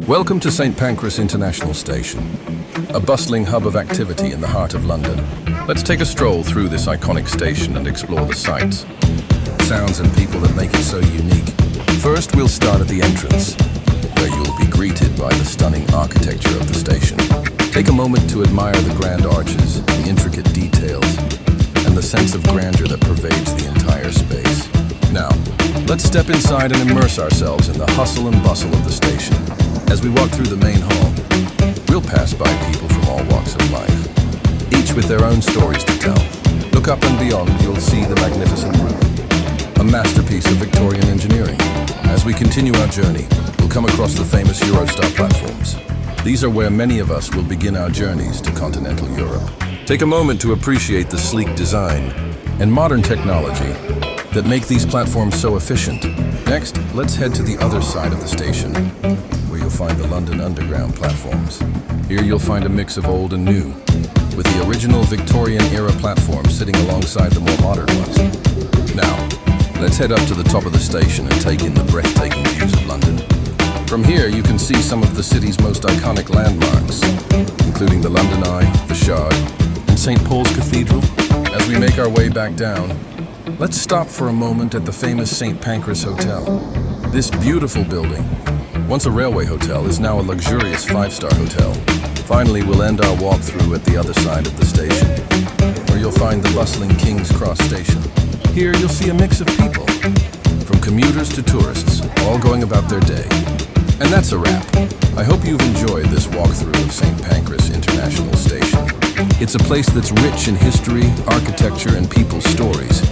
Welcome to St. Pancras International Station, a bustling hub of activity in the heart of London. Let's take a stroll through this iconic station and explore the sights, sounds and people that make it so unique. First, we'll start at the entrance, where you'll be greeted by the stunning architecture of the station. Take a moment to admire the grand arches, the intricate details, and the sense of grandeur that pervades the entire space. Now, let's step inside and immerse ourselves in the hustle and bustle of the station. As we walk through the main hall, we'll pass by people from all walks of life, each with their own stories to tell. Look up and beyond, you'll see the magnificent roof, a masterpiece of Victorian engineering. As we continue our journey, we'll come across the famous Eurostar platforms. These are where many of us will begin our journeys to continental Europe. Take a moment to appreciate the sleek design and modern technology that make these platforms so efficient. Next, let's head to the other side of the station, where you'll find the London Underground platforms. Here you'll find a mix of old and new, with the original Victorian-era platforms sitting alongside the more modern ones. Now, let's head up to the top of the station and take in the breathtaking views of London. From here, you can see some of the city's most iconic landmarks, including the London Eye, the Shard, and St. Paul's Cathedral. As we make our way back down, let's stop for a moment at the famous St. Pancras Hotel. This beautiful building, once a railway hotel, is now a luxurious five-star hotel. Finally, we'll end our walkthrough at the other side of the station, where you'll find the bustling King's Cross station. Here, you'll see a mix of people, from commuters to tourists, all going about their day. And that's a wrap. I hope you've enjoyed this walkthrough of St. Pancras International Station. It's a place that's rich in history, architecture, and people's stories.